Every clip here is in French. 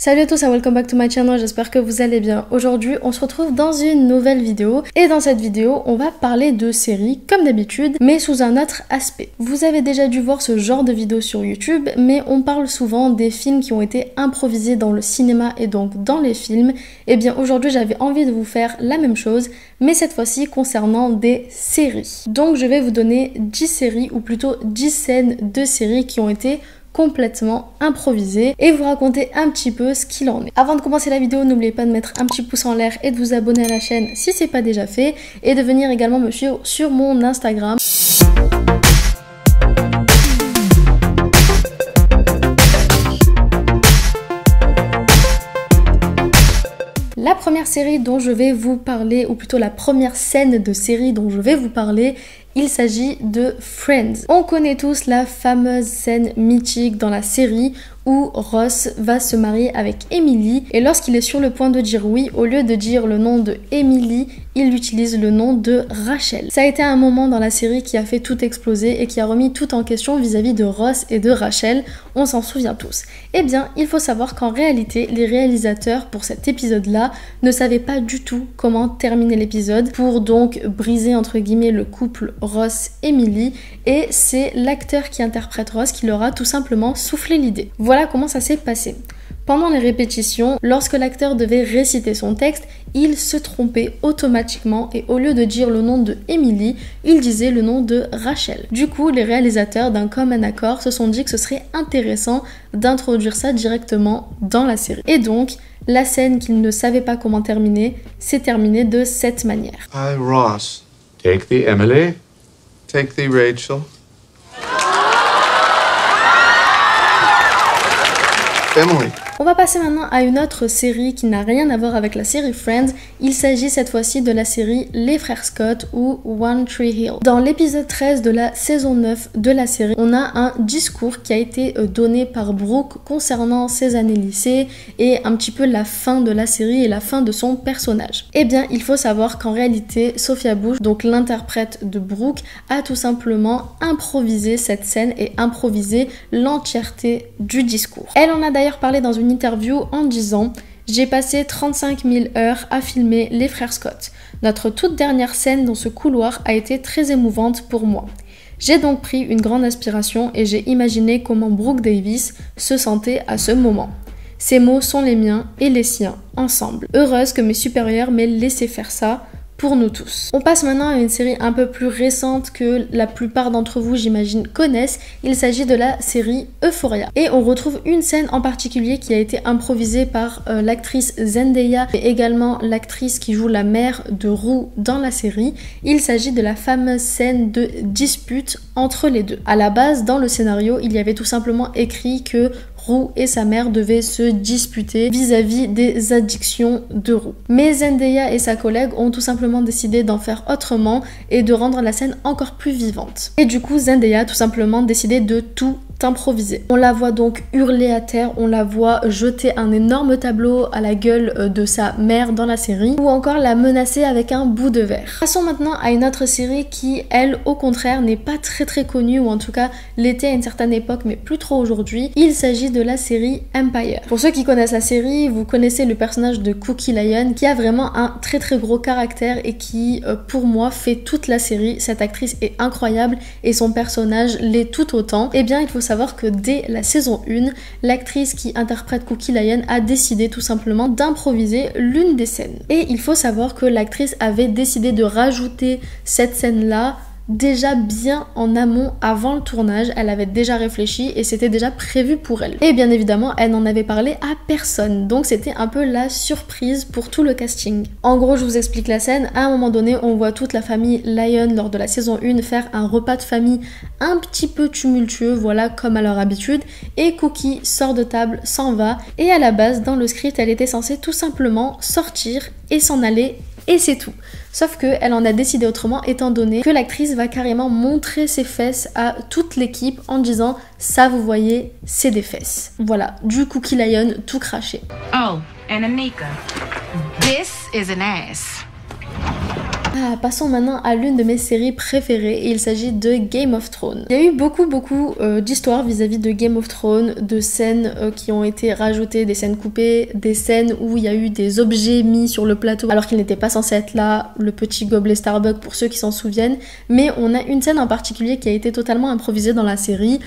Salut à tous et welcome back to my channel, j'espère que vous allez bien. Aujourd'hui, on se retrouve dans une nouvelle vidéo et dans cette vidéo, on va parler de séries comme d'habitude, mais sous un autre aspect. Vous avez déjà dû voir ce genre de vidéo sur YouTube, mais on parle souvent des films qui ont été improvisés dans le cinéma et donc dans les films. Et bien aujourd'hui, j'avais envie de vous faire la même chose, mais cette fois-ci concernant des séries. Donc je vais vous donner 10 séries, ou plutôt 10 scènes de séries qui ont été complètement improvisé et vous raconter un petit peu ce qu'il en est. Avant de commencer la vidéo, n'oubliez pas de mettre un petit pouce en l'air et de vous abonner à la chaîne si c'est pas déjà fait et de venir également me suivre sur mon Instagram. La première série dont je vais vous parler, ou plutôt la première scène de série dont je vais vous parler, il s'agit de Friends. On connaît tous la fameuse scène mythique dans la série où Ross va se marier avec Emily et lorsqu'il est sur le point de dire oui, au lieu de dire le nom de Emily, il utilise le nom de Rachel. Ça a été un moment dans la série qui a fait tout exploser et qui a remis tout en question vis-à-vis de Ross et de Rachel, on s'en souvient tous. Eh bien, il faut savoir qu'en réalité, les réalisateurs pour cet épisode-là ne savaient pas du tout comment terminer l'épisode pour donc briser entre guillemets le couple Ross-Emily et c'est l'acteur qui interprète Ross qui leur a tout simplement soufflé l'idée. Voilà comment ça s'est passé. Pendant les répétitions, lorsque l'acteur devait réciter son texte, il se trompait automatiquement et au lieu de dire le nom de Emily, il disait le nom de Rachel. Du coup, les réalisateurs d'un commun accord se sont dit que ce serait intéressant d'introduire ça directement dans la série. Et donc, la scène qu'ils ne savaient pas comment terminer, s'est terminée de cette manière. Hi Ross, take the Emily, take the Rachel. Emily. On va passer maintenant à une autre série qui n'a rien à voir avec la série Friends. Il s'agit cette fois-ci de la série Les Frères Scott ou One Tree Hill. Dans l'épisode 13 de la saison 9 de la série, on a un discours qui a été donné par Brooke concernant ses années lycée et un petit peu la fin de la série et la fin de son personnage. Eh bien, il faut savoir qu'en réalité, Sophia Bush, donc l'interprète de Brooke, a tout simplement improvisé cette scène et improvisé l'entièreté du discours. Elle en a d'ailleurs parlé dans une interview en disant « J'ai passé 35 000 heures à filmer les frères Scott. Notre toute dernière scène dans ce couloir a été très émouvante pour moi. J'ai donc pris une grande inspiration et j'ai imaginé comment Brooke Davis se sentait à ce moment. Ces mots sont les miens et les siens, ensemble. Heureuse que mes supérieurs m'aient laissé faire ça. Pour nous tous. On passe maintenant à une série un peu plus récente que la plupart d'entre vous, j'imagine, connaissent. Il s'agit de la série Euphoria. Et on retrouve une scène en particulier qui a été improvisée par l'actrice Zendaya et également l'actrice qui joue la mère de Rue dans la série. Il s'agit de la fameuse scène de dispute entre les deux. À la base, dans le scénario, il y avait tout simplement écrit que Rue et sa mère devaient se disputer vis-à-vis des addictions de Rue. Mais Zendaya et sa collègue ont tout simplement décidé d'en faire autrement et de rendre la scène encore plus vivante. Et du coup, Zendaya a tout simplement décidé de tout improviser. On la voit donc hurler à terre, on la voit jeter un énorme tableau à la gueule de sa mère dans la série, ou encore la menacer avec un bout de verre. Passons maintenant à une autre série qui, elle, au contraire, n'est pas très connue, ou en tout cas l'était à une certaine époque, mais plus trop aujourd'hui. Il s'agit de la série Empire. Pour ceux qui connaissent la série, vous connaissez le personnage de Cookie Lyon, qui a vraiment un très gros caractère et qui, pour moi, fait toute la série. Cette actrice est incroyable et son personnage l'est tout autant. Eh bien, il faut savoir que dès la saison 1, l'actrice qui interprète Cookie Lyon a décidé tout simplement d'improviser l'une des scènes. Et il faut savoir que l'actrice avait décidé de rajouter cette scène-là déjà bien en amont avant le tournage, elle avait déjà réfléchi et c'était déjà prévu pour elle. Et bien évidemment, elle n'en avait parlé à personne, donc c'était un peu la surprise pour tout le casting. En gros, je vous explique la scène. À un moment donné, on voit toute la famille Lyon lors de la saison 1 faire un repas de famille un petit peu tumultueux, voilà, comme à leur habitude, et Cookie sort de table, s'en va, et à la base, dans le script, elle était censée tout simplement sortir et s'en aller, et c'est tout. Sauf qu'elle en a décidé autrement étant donné que l'actrice va carrément montrer ses fesses à toute l'équipe en disant « ça vous voyez, c'est des fesses ». Voilà, du Cookie Lyon tout craché. Oh, and Anika, this is an ass. Passons maintenant à l'une de mes séries préférées et il s'agit de Game of Thrones. Il y a eu beaucoup d'histoires vis-à-vis de Game of Thrones, de scènes qui ont été rajoutées, des scènes coupées, des scènes où il y a eu des objets mis sur le plateau alors qu'ils n'étaient pas censés être là, le petit gobelet Starbucks pour ceux qui s'en souviennent, mais on a une scène en particulier qui a été totalement improvisée dans la série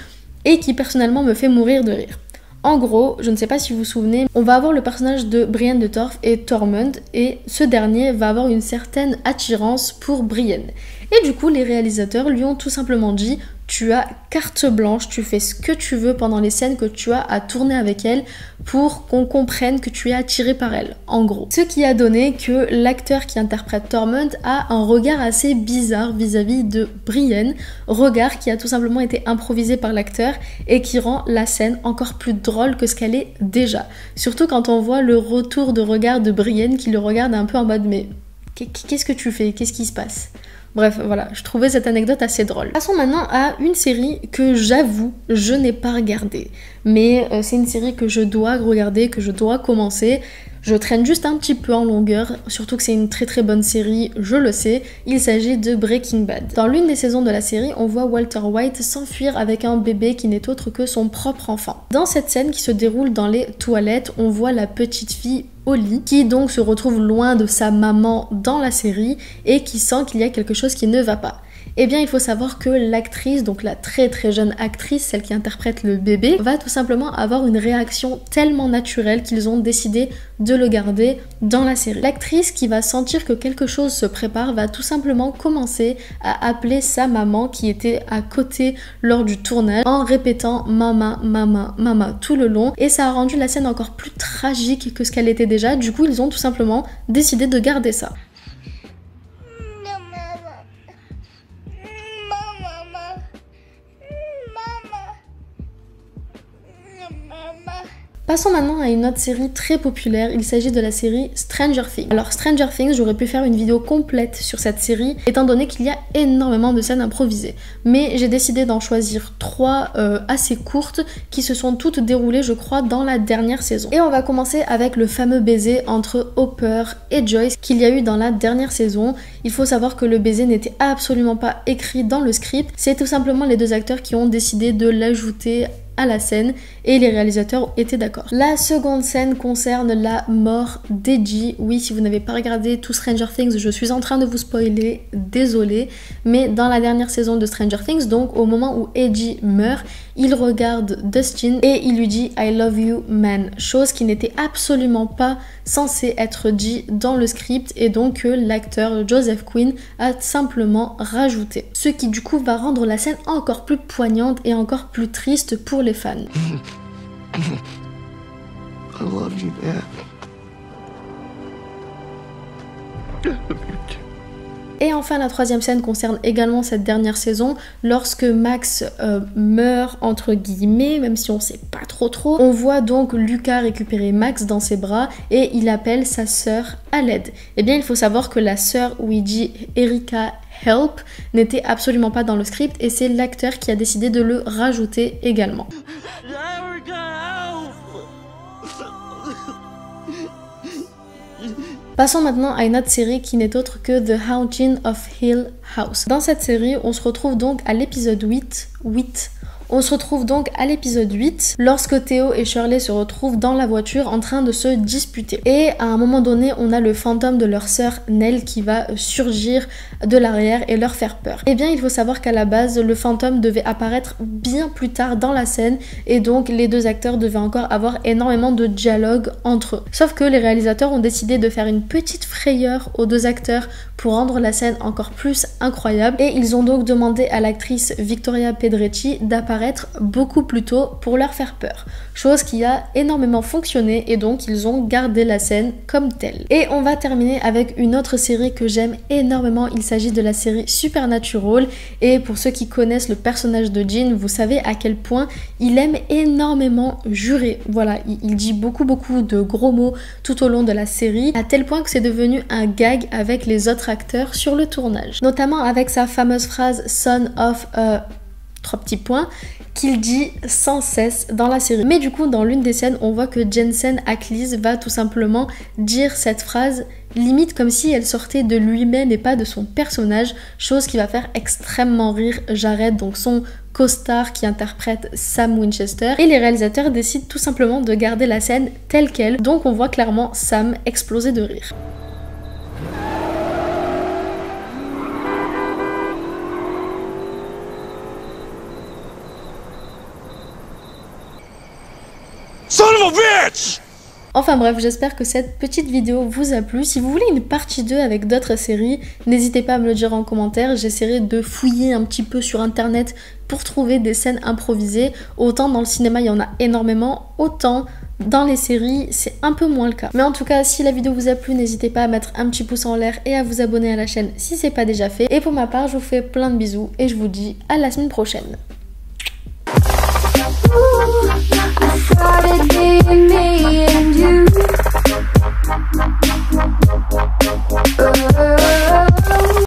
et qui personnellement me fait mourir de rire. En gros, je ne sais pas si vous vous souvenez, on va avoir le personnage de Brienne de Tarth et Tormund et ce dernier va avoir une certaine attirance pour Brienne. Et du coup, les réalisateurs lui ont tout simplement dit « Tu as carte blanche, tu fais ce que tu veux pendant les scènes que tu as à tourner avec elle pour qu'on comprenne que tu es attiré par elle, en gros. » Ce qui a donné que l'acteur qui interprète Tormund a un regard assez bizarre vis-à-vis de Brienne, regard qui a tout simplement été improvisé par l'acteur et qui rend la scène encore plus drôle que ce qu'elle est déjà. Surtout quand on voit le retour de regard de Brienne qui le regarde un peu en mode « Mais qu'est-ce que tu fais? Qu'est-ce qui se passe ?» Bref, voilà, je trouvais cette anecdote assez drôle. Passons maintenant à une série que j'avoue, je n'ai pas regardée. Mais c'est une série que je dois regarder, que je dois commencer. Je traîne juste un petit peu en longueur, surtout que c'est une très bonne série, je le sais. Il s'agit de Breaking Bad. Dans l'une des saisons de la série, on voit Walter White s'enfuir avec un bébé qui n'est autre que son propre enfant. Dans cette scène qui se déroule dans les toilettes, on voit la petite fille Holly, qui donc se retrouve loin de sa maman dans la série et qui sent qu'il y a quelque chose qui ne va pas. Eh bien, il faut savoir que l'actrice, donc la très jeune actrice, celle qui interprète le bébé, va tout simplement avoir une réaction tellement naturelle qu'ils ont décidé de le garder dans la série. L'actrice qui va sentir que quelque chose se prépare va tout simplement commencer à appeler sa maman qui était à côté lors du tournage en répétant « Mama, mama, mama » tout le long et ça a rendu la scène encore plus tragique que ce qu'elle était déjà. Du coup, ils ont tout simplement décidé de garder ça. Passons maintenant à une autre série très populaire, il s'agit de la série Stranger Things. Alors Stranger Things, j'aurais pu faire une vidéo complète sur cette série, étant donné qu'il y a énormément de scènes improvisées. Mais j'ai décidé d'en choisir 3 assez courtes, qui se sont toutes déroulées, je crois, dans la dernière saison. Et on va commencer avec le fameux baiser entre Hopper et Joyce qu'il y a eu dans la dernière saison. Il faut savoir que le baiser n'était absolument pas écrit dans le script, c'est tout simplement les deux acteurs qui ont décidé de l'ajouter à la scène et les réalisateurs étaient d'accord. La seconde scène concerne la mort d'Eddie. Oui, si vous n'avez pas regardé tout Stranger Things, je suis en train de vous spoiler, désolée, mais dans la dernière saison de Stranger Things, donc au moment où Eddie meurt, il regarde Dustin et il lui dit I love you man, chose qui n'était absolument pas censée être dit dans le script et donc que l'acteur Joseph Quinn a simplement rajouté. Ce qui du coup va rendre la scène encore plus poignante et encore plus triste pour les fans. I love you, Dad. Et enfin, la troisième scène concerne également cette dernière saison, lorsque Max meurt, entre guillemets, même si on sait pas trop. On voit donc Lucas récupérer Max dans ses bras et il appelle sa sœur à l'aide. Eh bien, il faut savoir que la sœur où il dit Erika help n'était absolument pas dans le script et c'est l'acteur qui a décidé de le rajouter également. Passons maintenant à une autre série qui n'est autre que The Haunting of Hill House. Dans cette série, on se retrouve donc à l'épisode 8. On se retrouve donc à l'épisode 8 lorsque Theo et Shirley se retrouvent dans la voiture en train de se disputer. Et à un moment donné, on a le fantôme de leur sœur Nell qui va surgir de l'arrière et leur faire peur. Eh bien, il faut savoir qu'à la base, le fantôme devait apparaître bien plus tard dans la scène et donc les deux acteurs devaient encore avoir énormément de dialogue entre eux. Sauf que les réalisateurs ont décidé de faire une petite frayeur aux deux acteurs pour rendre la scène encore plus incroyable et ils ont donc demandé à l'actrice Victoria Pedretti d'apparaître beaucoup plus tôt pour leur faire peur. Chose qui a énormément fonctionné et donc ils ont gardé la scène comme telle. Et on va terminer avec une autre série que j'aime énormément, il s'agit de la série Supernatural et pour ceux qui connaissent le personnage de Dean, vous savez à quel point il aime énormément jurer. Voilà, il dit beaucoup de gros mots tout au long de la série, à tel point que c'est devenu un gag avec les autres acteurs sur le tournage. Notamment avec sa fameuse phrase « Son of a... » 3 petits points, qu'il dit sans cesse dans la série. Mais du coup, dans l'une des scènes, on voit que Jensen Ackles va tout simplement dire cette phrase limite comme si elle sortait de lui-même et pas de son personnage, chose qui va faire extrêmement rire Jared, donc son co-star qui interprète Sam Winchester, et les réalisateurs décident tout simplement de garder la scène telle qu'elle, donc on voit clairement Sam exploser de rire. Son of a bitch! Enfin bref, j'espère que cette petite vidéo vous a plu. Si vous voulez une partie 2 avec d'autres séries, n'hésitez pas à me le dire en commentaire. J'essaierai de fouiller un petit peu sur internet pour trouver des scènes improvisées. Autant dans le cinéma il y en a énormément, autant dans les séries c'est un peu moins le cas. Mais en tout cas, si la vidéo vous a plu, n'hésitez pas à mettre un petit pouce en l'air et à vous abonner à la chaîne si c'est pas déjà fait. Et pour ma part, je vous fais plein de bisous et je vous dis à la semaine prochaine. Started being me and you.